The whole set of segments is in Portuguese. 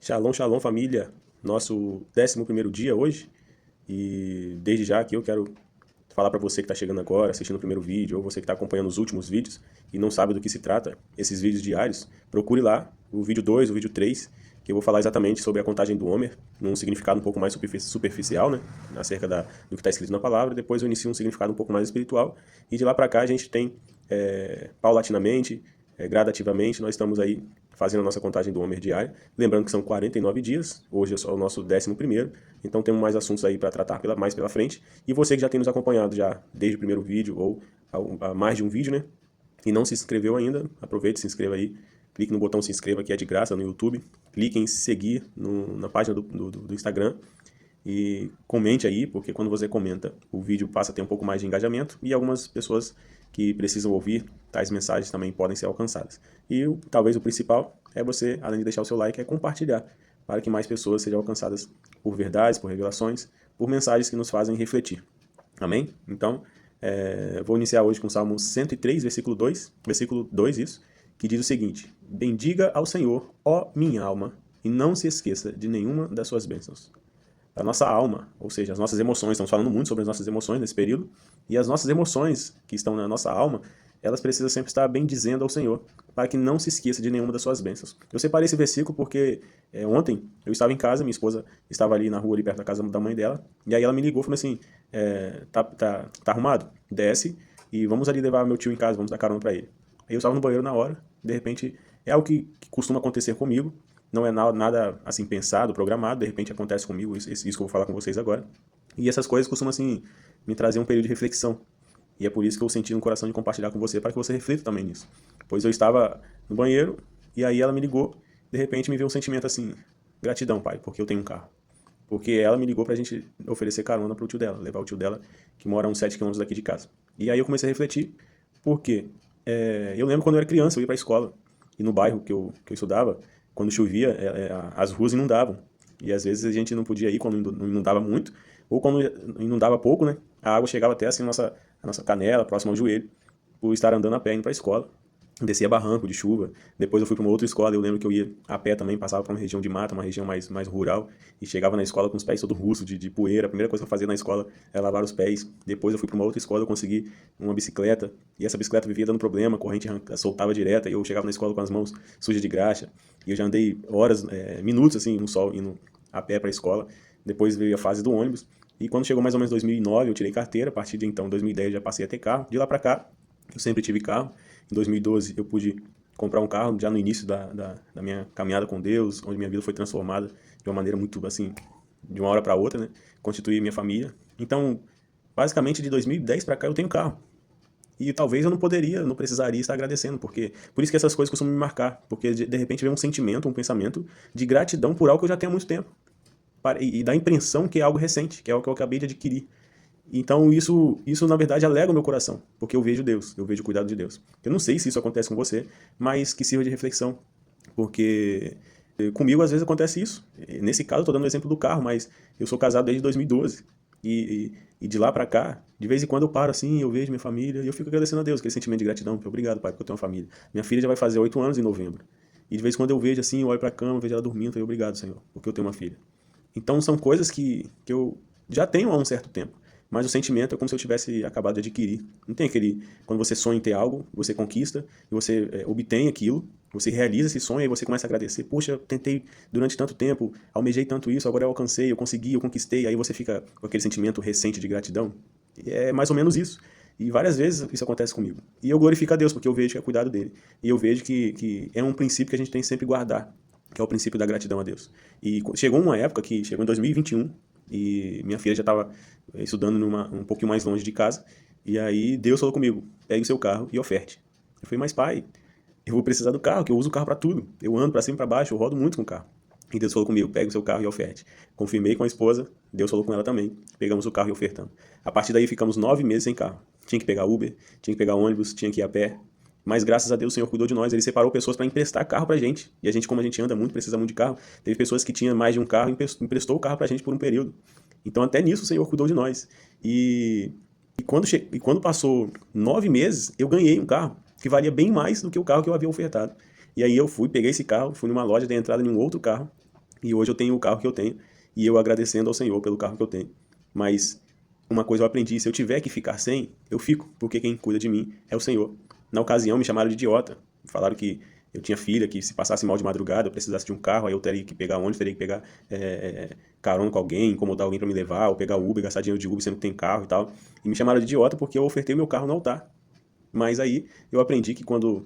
Shalom, shalom família, nosso 11º dia hoje, e desde já aqui eu quero falar para você que está chegando agora, assistindo o primeiro vídeo, ou você que está acompanhando os últimos vídeos e não sabe do que se trata, esses vídeos diários, procure lá o vídeo 2, o vídeo 3, que eu vou falar exatamente sobre a contagem do Homer, num significado um pouco mais superficial, né, acerca do que está escrito na palavra. Depois eu inicio um significado um pouco mais espiritual, e de lá para cá a gente tem, paulatinamente, gradativamente, nós estamos aí fazendo a nossa contagem do Homer diária. Lembrando que são 49 dias, hoje é só o nosso 11º, então temos mais assuntos aí para tratar mais pela frente. E você que já tem nos acompanhado já desde o primeiro vídeo, ou a mais de um vídeo, né? E não se inscreveu ainda, aproveite, se inscreva aí. Clique no botão se inscreva, que é de graça no YouTube. Clique em seguir na página do Instagram. E comente aí, porque quando você comenta, o vídeo passa a ter um pouco mais de engajamento e algumas pessoas que precisam ouvir tais mensagens também podem ser alcançadas. E talvez o principal é você, além de deixar o seu like, é compartilhar, para que mais pessoas sejam alcançadas por verdades, por revelações, por mensagens que nos fazem refletir. Amém? Então, vou iniciar hoje com o Salmo 103, versículo 2, isso, que diz o seguinte: bendiga ao Senhor, ó minha alma, e não se esqueça de nenhuma das suas bênçãos. A nossa alma, ou seja, as nossas emoções, estamos falando muito sobre as nossas emoções nesse período, e as nossas emoções que estão na nossa alma, elas precisam sempre estar bendizendo ao Senhor, para que não se esqueça de nenhuma das suas bênçãos. Eu separei esse versículo porque ontem eu estava em casa, minha esposa estava ali na rua, ali perto da casa da mãe dela, e aí ela me ligou e falou assim, tá arrumado? Desce e vamos ali levar meu tio em casa, vamos dar carona para ele. Aí eu estava no banheiro na hora, de repente, é algo que costuma acontecer comigo, não é nada assim pensado, programado, de repente acontece comigo, isso que eu vou falar com vocês agora. E essas coisas costumam assim me trazer um período de reflexão. E é por isso que eu senti no coração de compartilhar com você, para que você reflita também nisso. Pois eu estava no banheiro e aí ela me ligou, de repente me veio um sentimento assim, gratidão, pai, porque eu tenho um carro. Porque ela me ligou pra gente oferecer carona pro tio dela, levar o tio dela, que mora a uns 7 quilômetros daqui de casa. E aí eu comecei a refletir, porque eu lembro quando eu era criança, eu ia pra escola, e no bairro que eu estudava, quando chovia, as ruas inundavam. E às vezes a gente não podia ir quando não inundava muito, ou quando inundava pouco, né? A água chegava até assim a nossa canela, próximo ao joelho, por estar andando a pé indo pra escola. Descia barranco de chuva. Depois eu fui para uma outra escola, eu lembro que eu ia a pé também, passava por uma região de mata, uma região mais rural, e chegava na escola com os pés todo russo, de poeira. A primeira coisa que eu fazia na escola era lavar os pés. Depois eu fui para uma outra escola, eu consegui uma bicicleta, e essa bicicleta vivia dando problema, a corrente soltava direta, e eu chegava na escola com as mãos sujas de graxa, e eu já andei horas, minutos assim, no sol, indo a pé para a escola. Depois veio a fase do ônibus, e quando chegou mais ou menos 2009, eu tirei carteira. A partir de então, 2010, já passei a ter carro. De lá para cá, eu sempre tive carro. Em 2012 eu pude comprar um carro já no início da minha caminhada com Deus, onde minha vida foi transformada de uma maneira muito assim, de uma hora para outra, né? Constituí minha família. Então, basicamente de 2010 para cá eu tenho carro. E talvez eu não precisaria estar agradecendo, porque por isso que essas coisas costumam me marcar, porque de repente vem um sentimento, um pensamento de gratidão por algo que eu já tenho há muito tempo. E dá a impressão que é algo recente, que é algo que eu acabei de adquirir. Então isso na verdade alegra o meu coração, porque eu vejo Deus, eu vejo o cuidado de Deus. Eu não sei se isso acontece com você, mas que sirva de reflexão, porque comigo às vezes acontece isso. Nesse caso eu estou dando o exemplo do carro, mas eu sou casado desde 2012 e de lá para cá, de vez em quando eu paro assim, eu vejo minha família e eu fico agradecendo a Deus, aquele sentimento de gratidão, obrigado, pai, porque eu tenho uma família. Minha filha já vai fazer 8 anos em novembro. E de vez em quando eu vejo assim, eu olho para a cama, vejo ela dormindo, eu falo, obrigado, Senhor, porque eu tenho uma filha. Então são coisas que eu já tenho há um certo tempo, mas o sentimento é como se eu tivesse acabado de adquirir. Não tem aquele, quando você sonha em ter algo, você conquista, e você obtém aquilo, você realiza esse sonho, e você começa a agradecer. Poxa, eu tentei durante tanto tempo, almejei tanto isso, agora eu alcancei, eu consegui, eu conquistei, aí você fica com aquele sentimento recente de gratidão. E é mais ou menos isso. E várias vezes isso acontece comigo. E eu glorifico a Deus, porque eu vejo que é cuidado dele. E eu vejo que é um princípio que a gente tem que sempre guardar, que é o princípio da gratidão a Deus. E chegou uma época que, chegou em 2021, e minha filha já estava estudando um pouquinho mais longe de casa, e aí Deus falou comigo, pegue o seu carro e oferte. Eu falei, mas pai, eu vou precisar do carro, que eu uso o carro para tudo. Eu ando para cima e para baixo, eu rodo muito com o carro. E Deus falou comigo, pegue o seu carro e oferte. Confirmei com a esposa, Deus falou com ela também, pegamos o carro e ofertamos. A partir daí ficamos 9 meses sem carro. Tinha que pegar Uber, tinha que pegar ônibus, tinha que ir a pé. Mas graças a Deus o Senhor cuidou de nós, Ele separou pessoas para emprestar carro pra gente. E a gente, como a gente anda muito, precisa muito de carro, teve pessoas que tinham mais de um carro e emprestou o carro pra gente por um período. Então até nisso o Senhor cuidou de nós. E quando passou 9 meses, eu ganhei um carro que valia bem mais do que o carro que eu havia ofertado. E aí eu fui, peguei esse carro, fui numa loja, dei entrada em um outro carro, E hoje eu tenho o carro que eu tenho, e eu agradecendo ao Senhor pelo carro que eu tenho. Mas uma coisa eu aprendi, se eu tiver que ficar sem, eu fico, porque quem cuida de mim é o Senhor. Na ocasião me chamaram de idiota, falaram que eu tinha filha, que se passasse mal de madrugada, eu precisasse de um carro, aí eu teria que pegar ônibus, teria que pegar carona com alguém, incomodar alguém para me levar, ou pegar Uber, gastar dinheiro de Uber sendo que tem carro e tal. E me chamaram de idiota porque eu ofertei meu carro no altar. Mas aí eu aprendi que quando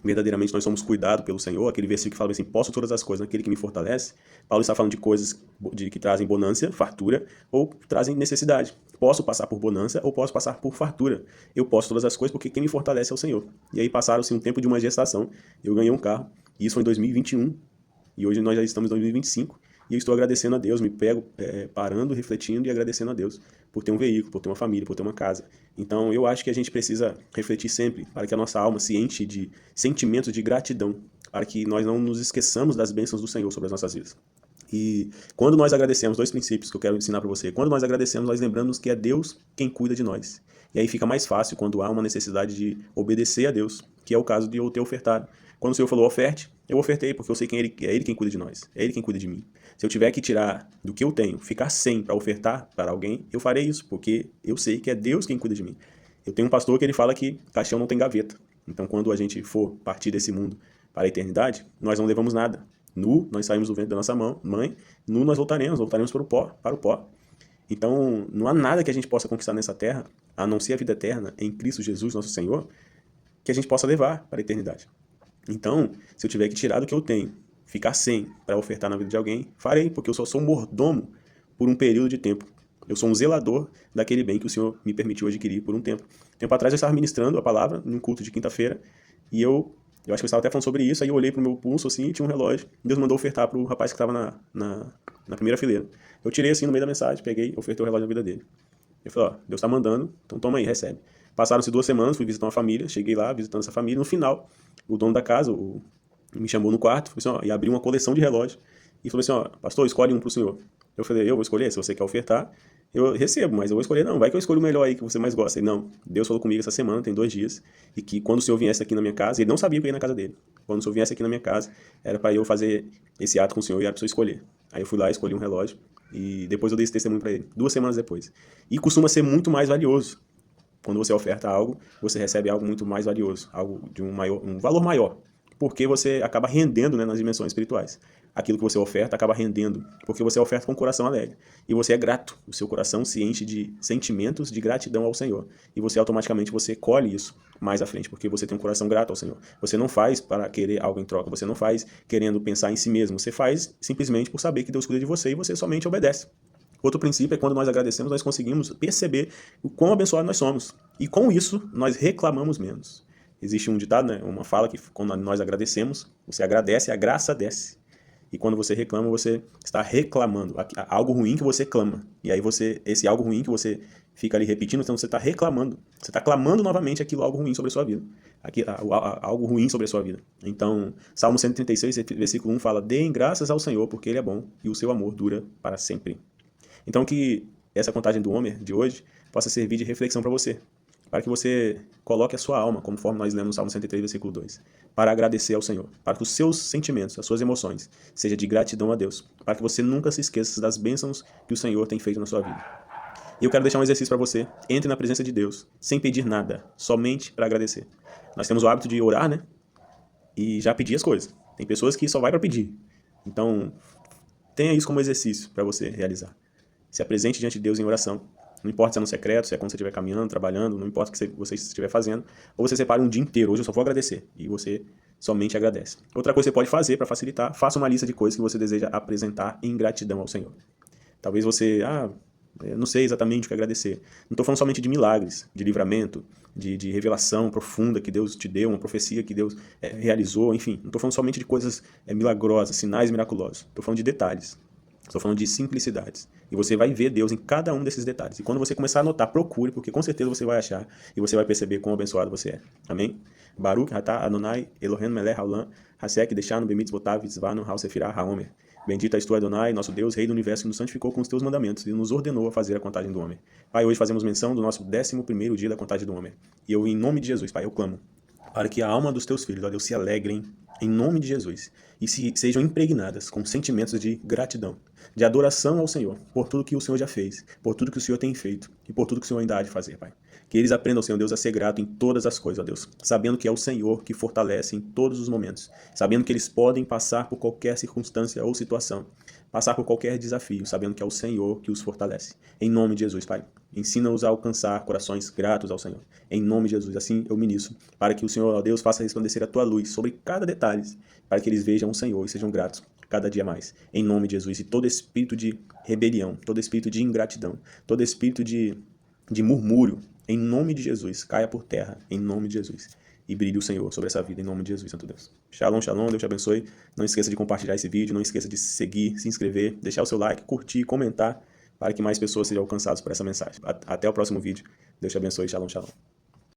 verdadeiramente nós somos cuidados pelo Senhor, aquele versículo que fala assim, posso todas as coisas naquele que me fortalece, Paulo está falando de coisas que trazem bonância, fartura, ou trazem necessidade. Posso passar por bonança ou posso passar por fartura. Eu posso todas as coisas porque quem me fortalece é o Senhor. E aí passaram-se um tempo de uma gestação, eu ganhei um carro, e isso foi em 2021, e hoje nós já estamos em 2025, e eu estou agradecendo a Deus, me pego parando, refletindo e agradecendo a Deus por ter um veículo, por ter uma família, por ter uma casa. Então eu acho que a gente precisa refletir sempre para que a nossa alma se enche de sentimentos de gratidão, para que nós não nos esqueçamos das bênçãos do Senhor sobre as nossas vidas. E quando nós agradecemos, dois princípios que eu quero ensinar para você. Quando nós agradecemos, nós lembramos que é Deus quem cuida de nós. E aí fica mais fácil quando há uma necessidade de obedecer a Deus, que é o caso de eu ter ofertado. Quando o Senhor falou oferte, eu ofertei, porque eu sei que é Ele quem cuida de nós, é Ele quem cuida de mim. Se eu tiver que tirar do que eu tenho, ficar sem para ofertar para alguém, eu farei isso, porque eu sei que é Deus quem cuida de mim. Eu tenho um pastor que ele fala que caixão não tem gaveta. Então quando a gente for partir desse mundo para a eternidade, nós não levamos nada. Nu, nós saímos do ventre da nossa mãe, nu nós voltaremos para o pó. Então, não há nada que a gente possa conquistar nessa terra, a não ser a vida eterna em Cristo Jesus, nosso Senhor, que a gente possa levar para a eternidade. Então, se eu tiver que tirar do que eu tenho, ficar sem para ofertar na vida de alguém, farei, porque eu só sou um mordomo por um período de tempo. Eu sou um zelador daquele bem que o Senhor me permitiu adquirir por um tempo. Tempo atrás eu estava ministrando a palavra num culto de quinta-feira e eu acho que eu estava até falando sobre isso, aí eu olhei pro meu pulso assim e tinha um relógio. Deus mandou ofertar pro rapaz que estava na primeira fileira. Eu tirei assim no meio da mensagem, peguei, ofertei o relógio na vida dele. Eu falei, ó, Deus está mandando, então toma aí, recebe. Passaram-se 2 semanas, fui visitar uma família, cheguei lá visitando essa família. No final, o dono da casa me chamou no quarto assim, ó, e abriu uma coleção de relógios e falou assim, ó, pastor, escolhe um pro senhor. Eu falei, eu vou escolher, se você quer ofertar, eu recebo, mas eu vou escolher, não, vai que eu escolho o melhor aí que você mais gosta. Ele, não, Deus falou comigo essa semana, tem 2 dias, e que quando o senhor viesse aqui na minha casa, ele não sabia que eu ia na casa dele, quando o senhor viesse aqui na minha casa, era para eu fazer esse ato com o senhor e era para o senhor escolher. Aí eu fui lá, escolhi um relógio, e depois eu dei esse testemunho para ele, 2 semanas depois. E costuma ser muito mais valioso. Quando você oferta algo, você recebe algo muito mais valioso, algo de um valor maior, porque você acaba rendendo, né, nas dimensões espirituais. Aquilo que você oferta acaba rendendo, porque você oferta com o coração alegre. E você é grato, o seu coração se enche de sentimentos de gratidão ao Senhor. E você automaticamente você colhe isso mais à frente, porque você tem um coração grato ao Senhor. Você não faz para querer algo em troca, você não faz querendo pensar em si mesmo, você faz simplesmente por saber que Deus cuida de você e você somente obedece. Outro princípio é quando nós agradecemos, nós conseguimos perceber o quão abençoados nós somos. E com isso, nós reclamamos menos. Existe um ditado, né, uma fala que quando nós agradecemos, você agradece, a graça desce. E quando você reclama, você está reclamando. Algo ruim que você clama. E aí esse algo ruim que você fica ali repetindo, então você está reclamando. Você está clamando novamente aquilo, algo ruim sobre a sua vida. Algo ruim sobre a sua vida. Então, Salmo 136, versículo 1 fala, deem graças ao Senhor, porque Ele é bom e o seu amor dura para sempre. Então que essa contagem do Homer de hoje possa servir de reflexão para você, para que você coloque a sua alma, conforme nós lemos no Salmo 103, versículo 2, para agradecer ao Senhor, para que os seus sentimentos, as suas emoções, seja de gratidão a Deus, para que você nunca se esqueça das bênçãos que o Senhor tem feito na sua vida. E eu quero deixar um exercício para você. Entre na presença de Deus, sem pedir nada, somente para agradecer. Nós temos o hábito de orar, né? E já pedir as coisas. Tem pessoas que só vai para pedir. Então, tenha isso como exercício para você realizar. Se apresente diante de Deus em oração. Não importa se é no secreto, se é quando você estiver caminhando, trabalhando, não importa o que você estiver fazendo. Ou você separe um dia inteiro, hoje eu só vou agradecer. E você somente agradece. Outra coisa que você pode fazer para facilitar, faça uma lista de coisas que você deseja apresentar em gratidão ao Senhor. Talvez você, eu não sei exatamente o que agradecer. Não estou falando somente de milagres, de livramento, de revelação profunda que Deus te deu, uma profecia que Deus realizou, enfim. Não estou falando somente de coisas milagrosas, sinais miraculosos. Estou falando de detalhes. Estou falando de simplicidades. E você vai ver Deus em cada um desses detalhes. E quando você começar a anotar, procure, porque com certeza você vai achar e você vai perceber quão abençoado você é. Amém? Baruch, Atah, Adonai, Elohim, Melech, Haolam, Hasek, Deixanu, Bemitz, Botav, Tzvanu, Hausefirah, Haomer. Bendito és tu, Adonai, nosso Deus, Rei do Universo, que nos santificou com os teus mandamentos e nos ordenou a fazer a contagem do homem. Pai, hoje fazemos menção do nosso 11º dia da contagem do homem. E eu, em nome de Jesus, Pai, eu clamo para que a alma dos teus filhos, ó Deus, se alegrem em nome de Jesus, e sejam impregnadas com sentimentos de gratidão, de adoração ao Senhor, por tudo que o Senhor já fez, por tudo que o Senhor tem feito e por tudo que o Senhor ainda há de fazer, Pai. Que eles aprendam, Senhor Deus, a ser grato em todas as coisas, ó Deus, sabendo que é o Senhor que fortalece em todos os momentos, sabendo que eles podem passar por qualquer circunstância ou situação, passar por qualquer desafio, sabendo que é o Senhor que os fortalece. Em nome de Jesus, Pai. Ensina-os a alcançar corações gratos ao Senhor. Em nome de Jesus, assim eu ministro, para que o Senhor, ó Deus, faça resplandecer a tua luz sobre cada detalhe, para que eles vejam o Senhor e sejam gratos cada dia mais. Em nome de Jesus, e todo espírito de rebelião, todo espírito de ingratidão, todo espírito de murmúrio, em nome de Jesus, caia por terra, em nome de Jesus. E brilhe o Senhor sobre essa vida, em nome de Jesus, Santo Deus. Shalom, shalom, Deus te abençoe. Não esqueça de compartilhar esse vídeo, não esqueça de seguir, se inscrever, deixar o seu like, curtir, comentar, para que mais pessoas sejam alcançadas por essa mensagem. Até o próximo vídeo. Deus te abençoe. Shalom, shalom.